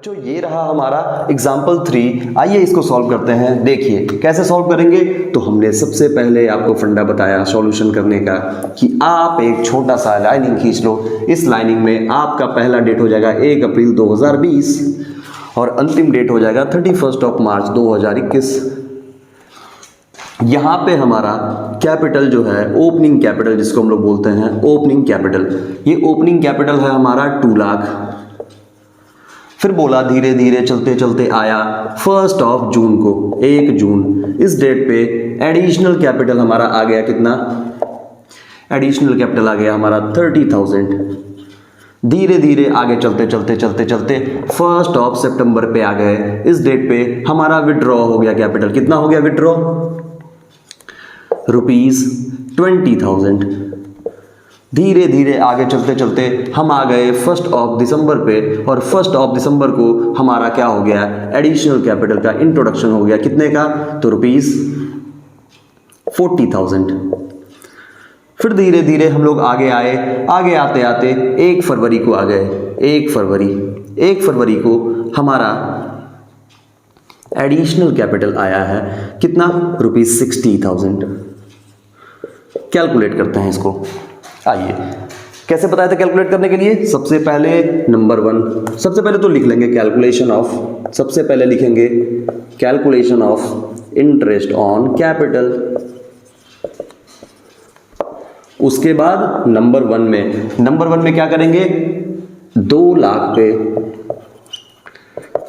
बच्चों ये रहा हमारा एग्जाम्पल 3। आइए इसको सॉल्व करते हैं। देखिए कैसे सॉल्व करेंगे। तो हमने सबसे पहले आपको फंडा बताया सॉल्यूशन करने का कि आप एक छोटा सा लाइनिंग खींच लो। इस लाइनिंग में आपका पहला डेट हो जाएगा 1 अप्रैल 2020 और अंतिम डेट हो जाएगा 31 मार्च 2021। यहाँ पे हमारा कैपिटल जो है ओपनिंग कैपिटल जिसको हम लोग बोलते हैं ओपनिंग कैपिटल, ये ओपनिंग कैपिटल है हमारा 2 लाख। फिर बोला धीरे धीरे चलते चलते आया 1 जून को 1 जून, इस डेट पे एडिशनल कैपिटल हमारा आ गया कितना, एडिशनल कैपिटल आ गया हमारा 30,000। धीरे धीरे आगे चलते चलते चलते चलते 1 सितंबर पे आ गए। इस डेट पे हमारा विड्रॉ हो गया कैपिटल, कितना हो गया विड्रॉ, ₹20,000। धीरे धीरे आगे चलते चलते हम आ गए 1 दिसंबर पे और 1 दिसंबर को हमारा क्या हो गया, एडिशनल कैपिटल का इंट्रोडक्शन हो गया कितने का, तो ₹40,000। फिर धीरे धीरे हम लोग आगे आए, आगे आते आते 1 फरवरी को आ गए। 1 फरवरी को हमारा एडिशनल कैपिटल आया है कितना, ₹60,000। कैलकुलेट करते हैं इसको। आइए कैसे बताया था कैलकुलेट करने के लिए। सबसे पहले नंबर 1, सबसे पहले तो लिख लेंगे कैलकुलेशन ऑफ, सबसे पहले लिखेंगे calculation of interest on capital. उसके बाद नंबर 1 में क्या करेंगे, 2 लाख पे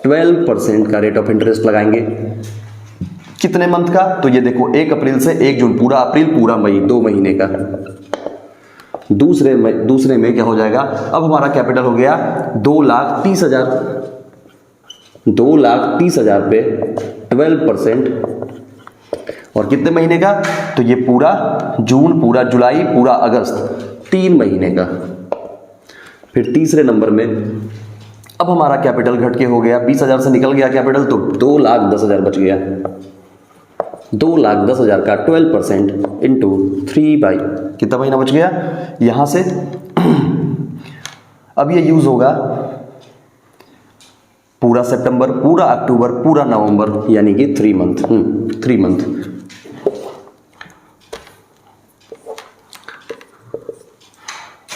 12% का रेट ऑफ इंटरेस्ट लगाएंगे। कितने मंथ का, तो ये देखो 1 अप्रैल से 1 जून, पूरा अप्रैल पूरा मई, 2 महीने का। दूसरे में क्या हो जाएगा, अब हमारा कैपिटल हो गया 2,30,000। 2,30,000 पे 12% और कितने महीने का, तो ये पूरा जून, पूरा जुलाई, पूरा अगस्त, 3 महीने का। फिर तीसरे नंबर में अब हमारा कैपिटल घट के हो गया 20,000 से निकल गया कैपिटल, तो 2,10,000 बच गया। 2,10,000 का 12% इंटू 3 बाई कितना महीना बच गया यहां से। अब ये यूज होगा पूरा सितंबर, पूरा अक्टूबर, पूरा नवंबर, यानी कि 3 मंथ।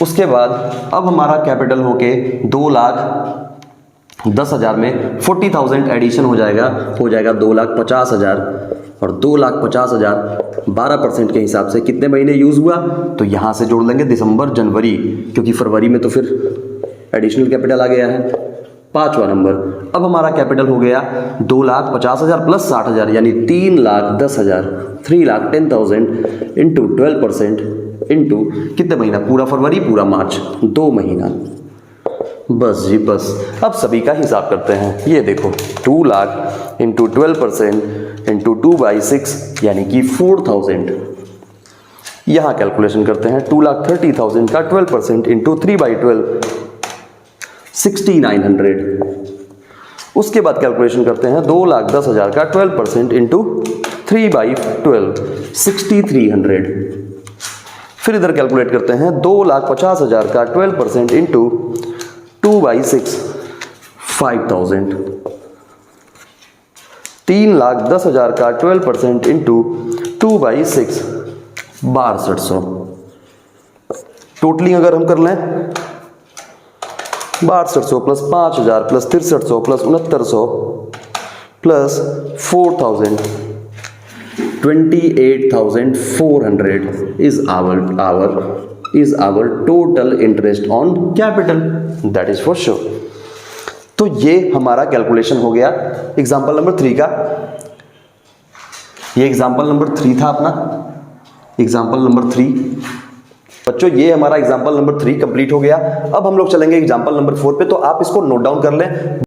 उसके बाद अब हमारा कैपिटल होके 2,10,000 में 40,000 एडिशन हो जाएगा 2,50,000 और 2,50,000 12% के हिसाब से कितने महीने यूज हुआ, तो यहां से जोड़ लेंगे दिसंबर जनवरी, क्योंकि फरवरी में तो फिर एडिशनल कैपिटल आ गया है। 5वां नंबर, अब हमारा कैपिटल हो गया 2,50,000 प्लस 60,000 यानी 3,10,000, 3,10,000 इंटू 12% इंटू कितने महीना, पूरा फरवरी पूरा मार्च, 2 महीना। बस जी बस। अब सभी का हिसाब करते हैं। ये देखो 2 लाख इंटू 12% इंटू 2/6 यानी कि 4,000। यहां कैलकुलेशन करते हैं 2,30,000 का 12% इंटू 3/12 6,900। उसके बाद कैलकुलेशन करते हैं 2,10,000 का 12% इंटू 3/12 6,300। फिर इधर कैलकुलेट करते हैं 2,50,000 का 12% इंटू 2/6 5,000। 3,10,000 का 12% इंटू 2/6 6,200। टोटलिंग अगर हम कर लें 6,200 plus 5,000 plus 6,300 plus 6,900 plus 4,000 28,400 is our total interest on capital, that is for sure। तो ये हमारा कैलकुलेशन हो गया एग्जांपल नंबर 3 का। ये एग्जांपल नंबर 3 था अपना, एग्जांपल नंबर 3। बच्चों ये हमारा एग्जांपल नंबर 3 कंप्लीट हो गया। अब हम लोग चलेंगे एग्जांपल नंबर 4 पे, तो आप इसको नोट डाउन कर लें।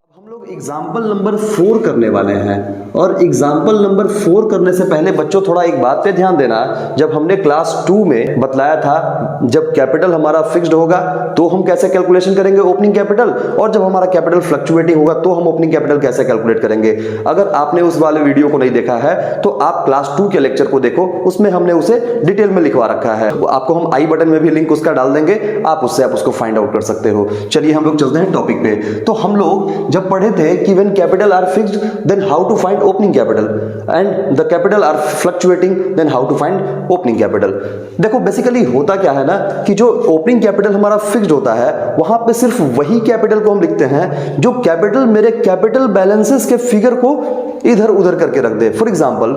एग्जाम्पल नंबर 4 करने वाले हैं और एग्जाम्पल नंबर 4 करने से पहले बच्चों थोड़ा एक बात पे ध्यान देना। जब हमने क्लास 2 में बतलाया था जब कैपिटल हमारा फिक्स्ड होगा तो हम कैसे कैलकुलेशन करेंगे ओपनिंग कैपिटल, और जब हमारा कैपिटल फ्लक्चुएटिंग होगा तो हम ओपनिंग कैपिटल कैसे कैलकुलेट करेंगे। अगर आपने उस वाले वीडियो को नहीं देखा है तो आप क्लास 2 के लेक्चर को देखो, उसमें हमने उसे डिटेल में लिखवा रखा है। आपको हम आई बटन में भी लिंक उसका डाल देंगे, आप उसको फाइंड आउट कर सकते हो। चलिए हम लोग चलते हैं टॉपिक पे। तो हम लोग जब पढ़े थे थे कि when capital are fixed then how to find opening capital and the capital are fluctuating then how to find opening capital. देखो बेसिकली होता क्या है ना कि जो ओपनिंग कैपिटल हमारा फिक्स्ड होता है वहां पे सिर्फ वही कैपिटल को हम लिखते हैं जो कैपिटल मेरे कैपिटल बैलेंसेस के फिगर को इधर उधर करके रख दे। फॉर एग्जांपल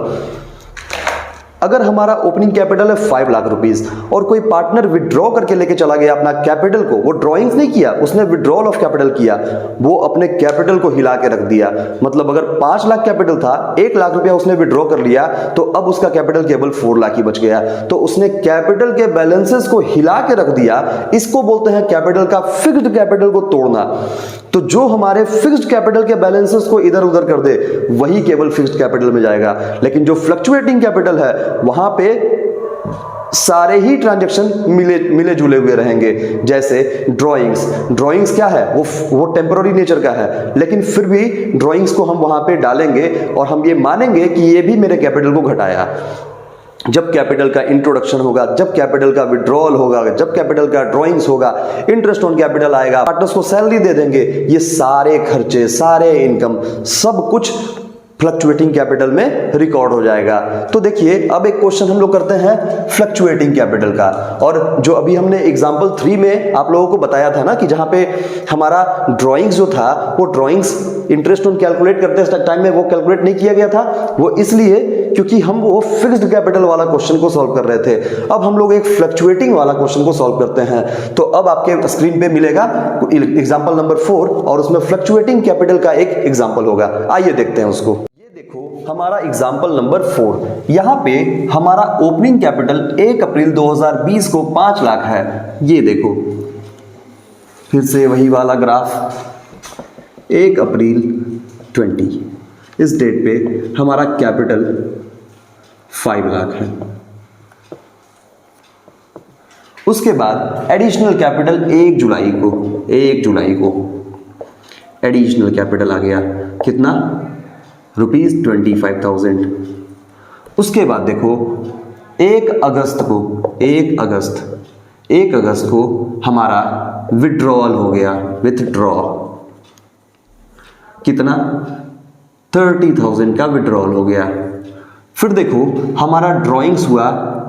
अगर हमारा ओपनिंग कैपिटल है 5 लाख रुपीस और कोई पार्टनर विड्रॉ करके लेके चला गया अपना कैपिटल को, वो ड्रॉइंग्स नहीं किया, उसने विड्रॉल ऑफ कैपिटल किया, वो अपने कैपिटल को हिला के रख दिया। मतलब अगर 5 लाख कैपिटल था, 1 लाख रुपया उसने विड्रॉ कर लिया तो अब उसका कैपिटल केवल 4 लाख ही बच गया। तो उसने कैपिटल के बैलेंसेस को हिला के रख दिया। इसको बोलते हैं कैपिटल का फिक्स्ड कैपिटल को तोड़ना। तो जो हमारे फिक्स्ड कैपिटल के बैलेंसेस को इधर उधर कर दे वही केवल फिक्स्ड कैपिटल में जाएगा। लेकिन जो फ्लक्चुएटिंग कैपिटल है वहां पे सारे ही ट्रांजैक्शन मिले जुले हुए रहेंगे। जैसे ड्राइंग्स क्या है, वो टेम्पररी नेचर का है, लेकिन फिर भी ड्राइंग्स को हम वहां पे डालेंगे और हम ये मानेंगे कि ये भी मेरे कैपिटल को घटाया। जब कैपिटल का इंट्रोडक्शन होगा, जब कैपिटल का विड्रॉल होगा, जब कैपिटल का ड्राइंग्स होगा, इंटरेस्ट ऑन कैपिटल आएगा, पार्टनर्स को सैलरी दे देंगे, ये सारे खर्चे, सारे इनकम, सब कुछ फ्लक्चुएटिंग कैपिटल में रिकॉर्ड हो जाएगा। तो देखिए अब एक क्वेश्चन हम लोग करते हैं फ्लक्चुएटिंग कैपिटल का, और जो अभी हमने एग्जांपल 3 में आप लोगों को बताया था ना कि जहां पे हमारा ड्राइंग्स जो था वो ड्राइंग्स इंटरेस्ट ऑन कैलकुलेट करते टाइम में वो कैलकुलेट नहीं किया गया था, वो इसलिए क्योंकि हम वो फिक्स्ड कैपिटल वाला क्वेश्चन को सॉल्व कर रहे थे। अब हम लोग एक फ्लक्चुएटिंग वाला क्वेश्चन को सॉल्व करते हैं। तो अब आपके स्क्रीन पे मिलेगा एग्जांपल नंबर 4 और उसमें फ्लक्चुएटिंग कैपिटल का एक एग्जांपल होगा। आइए देखते हैं उसको। हमारा एग्जाम्पल नंबर 4, यहां पे हमारा ओपनिंग कैपिटल 1 अप्रैल 2020 को 5 लाख है। ये देखो फिर से वही वाला ग्राफ, 1 अप्रैल 20 इस डेट पे हमारा कैपिटल 5 लाख है। उसके बाद एडिशनल कैपिटल 1 जुलाई को एडिशनल कैपिटल आ गया कितना, ₹25,000। उसके बाद देखो 1 अगस्त को हमारा विड्रॉल हो गया, विथड्रॉ कितना 30,000 का विड्रॉल हो गया। फिर देखो हमारा ड्राइंग्स हुआ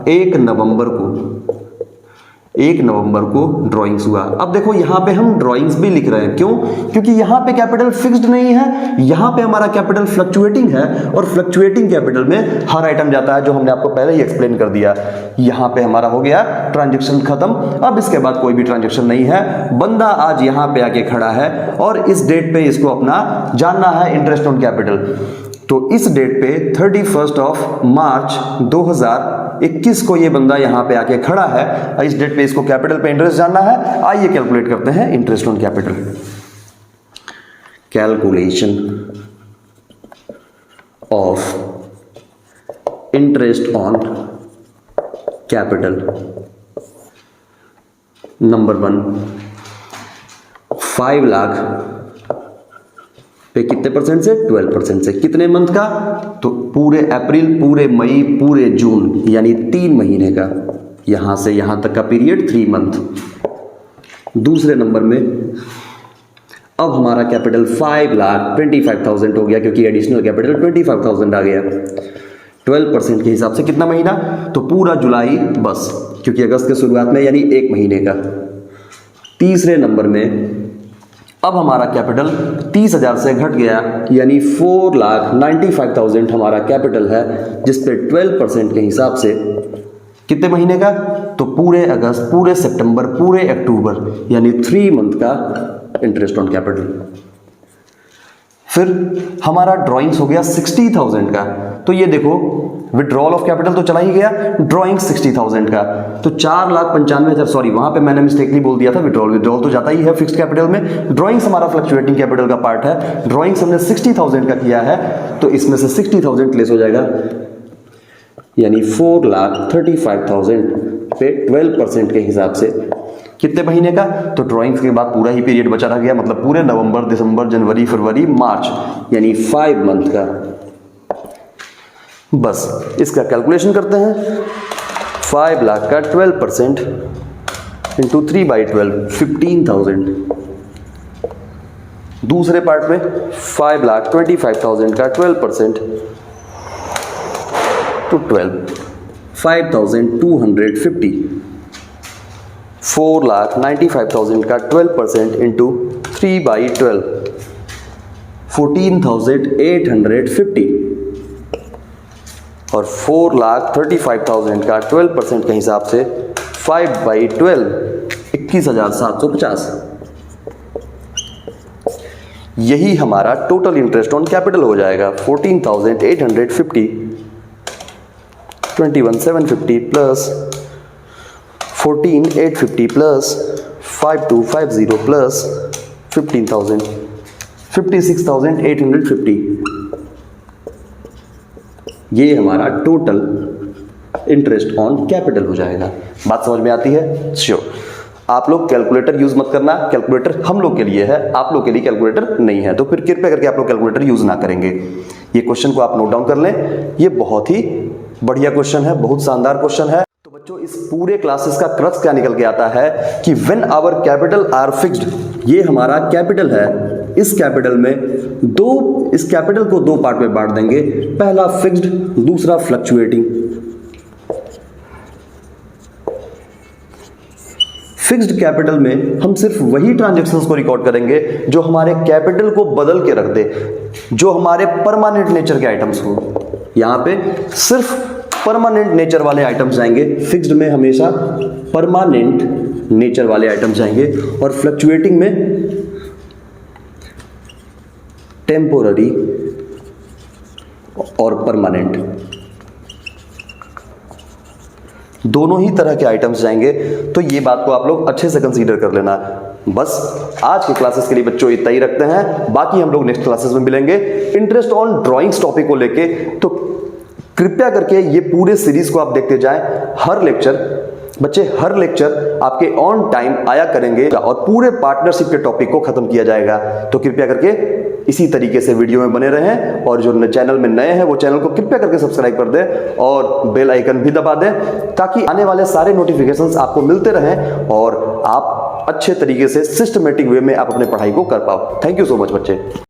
1 नवंबर को ड्राइंग्स हुआ। अब देखो यहां पे हम ड्राइंग्स भी लिख रहे हैं, क्यों? क्योंकि यहां पे कैपिटल फिक्स्ड नहीं है, यहां पे हमारा कैपिटल फ्लक्चुएटिंग है और फ्लक्चुएटिंग कैपिटल में हर आइटम जाता है जो हमने आपको पहले ही एक्सप्लेन कर दिया। यहां पे हमारा हो गया ट्रांजैक्शन खत्म। अब इसके बाद कोई भी ट्रांजैक्शन नहीं है। बंदा आज यहां पे आके खड़ा है और इस डेट पे इसको अपना जानना है इंटरेस्ट ऑन कैपिटल। तो इस डेट पे 31 मार्च 2021 को ये बंदा यहां पे आके खड़ा है। इस डेट पे इसको कैपिटल पे इंटरेस्ट जानना है। आइए कैलकुलेट करते हैं interest on capital. Calculation of interest on capital. Number 1, 5 lakh पे कितने परसेंट से? 12% से। कितने मंथ का? तो पूरे अप्रैल, पूरे मई, पूरे जून, यानी 3 महीने का। यहां से यहां तक का पीरियड 3 मंथ। दूसरे नंबर में अब हमारा कैपिटल 5,25,000 हो गया क्योंकि एडिशनल कैपिटल 25,000 आ गया। 12% के हिसाब से कितना महीना? तो पूरा जुलाई बस, क्योंकि अगस्त के शुरुआत में, यानी 1 महीने का। तीसरे नंबर में अब हमारा कैपिटल 30,000 से घट गया, यानी 4,95,000 हमारा कैपिटल है, जिस पे 12% के हिसाब से कितने महीने का? तो पूरे अगस्त, पूरे सितंबर, पूरे अक्टूबर, यानी 3 मंथ का इंटरेस्ट ऑन कैपिटल। फिर हमारा ड्राइंग्स हो गया 60,000 का। तो ये देखो विड्रॉल ऑफ कैपिटल तो चला ही गया, ड्राइंग 60,000 का। तो 4,95,000, सॉरी वहां पे मैंने मिस्टेकली बोल दिया था, विड्रॉल तो जाता ही है फिक्स्ड कैपिटल में। ड्राइंग्स हमारा फ्लक्चुएटिंग कैपिटल का पार्ट है। ड्राइंग्स हमने 60,000 का किया है, तो इसमें से 60,000 लेस हो जाएगा, यानी 4,35,000 पे 12% के हिसाब से कितने महीने का? तो ड्राइंग्स के बाद पूरा ही पीरियड बचा रह गया, मतलब पूरे नवंबर, दिसंबर, जनवरी, फरवरी, मार्च, यानी 5 मंथ का। बस इसका कैलकुलेशन करते हैं। 5 लाख का 12% इंटू 3/12, 15,000 दूसरे पार्ट में 5,25,000 का 12% टू 12, 5,250, 4,95,000 का 12% इंटू 3/12, 14,850 और 4,35,000 का 12% के हिसाब से 5/12, 21,750। यही हमारा टोटल इंटरेस्ट ऑन कैपिटल हो जाएगा। 14,850, 21,750 प्लस 14,850 प्लस 5,250 प्लस 15,000, 56,850। ये हमारा टोटल इंटरेस्ट ऑन कैपिटल हो जाएगा। बात समझ में आती है? श्योर। आप लोग कैलकुलेटर यूज मत करना, कैलकुलेटर हम लोग के लिए है, आप लोग के लिए कैलकुलेटर नहीं है, तो फिर कृपया करके आप लोग कैलकुलेटर यूज ना करेंगे। ये क्वेश्चन को आप नोट डाउन कर लें, ये बहुत ही बढ़िया क्वेश्चन है, बहुत शानदार क्वेश्चन है। तो बच्चों इस पूरे क्लासेस का क्रक्स क्या निकल के आता है कि when our capital are fixed, ये हमारा कैपिटल है, इस कैपिटल में इस कैपिटल को दो पार्ट में बांट देंगे, पहला फिक्स्ड, दूसरा फ्लक्चुएटिंग। फिक्स्ड कैपिटल में हम सिर्फ वही ट्रांजैक्शंस को रिकॉर्ड करेंगे जो हमारे कैपिटल को बदल के रख दे, जो हमारे परमानेंट नेचर के आइटम्स हो। यहां पे सिर्फ परमानेंट नेचर वाले आइटम्स जाएंगे, फिक्स्ड में हमेशा परमानेंट नेचर वाले आइटम्स जाएंगे, और फ्लक्चुएटिंग में टेम्पोररी और परमानेंट, दोनों ही तरह के आइटम्स जाएंगे। तो ये बात को आप लोग अच्छे से कंसीडर कर लेना। बस आज के क्लासेस के लिए बच्चों इतना ही रखते हैं, बाकी हम लोग नेक्स्ट क्लासेस में मिलेंगे इंटरेस्ट ऑन ड्राइंग्स टॉपिक को लेके। तो कृपया करके ये पूरे सीरीज को आप देखते जाएं। हर लेक्चर बच्चे, हर लेक्चर आपके ऑन टाइम आया करेंगे और पूरे पार्टनरशिप के टॉपिक को खत्म किया जाएगा। तो कृपया करके इसी तरीके से वीडियो में बने रहें, और जो चैनल में नए हैं वो चैनल को कृपया करके सब्सक्राइब कर दें और बेल आइकन भी दबा दें, ताकि आने वाले सारे नोटिफिकेशंस आपको मिलते रहें और आप अच्छे तरीके से सिस्टमेटिक वे में आप अपने पढ़ाई को कर पाओ। थैंक यू सो मच बच्चे।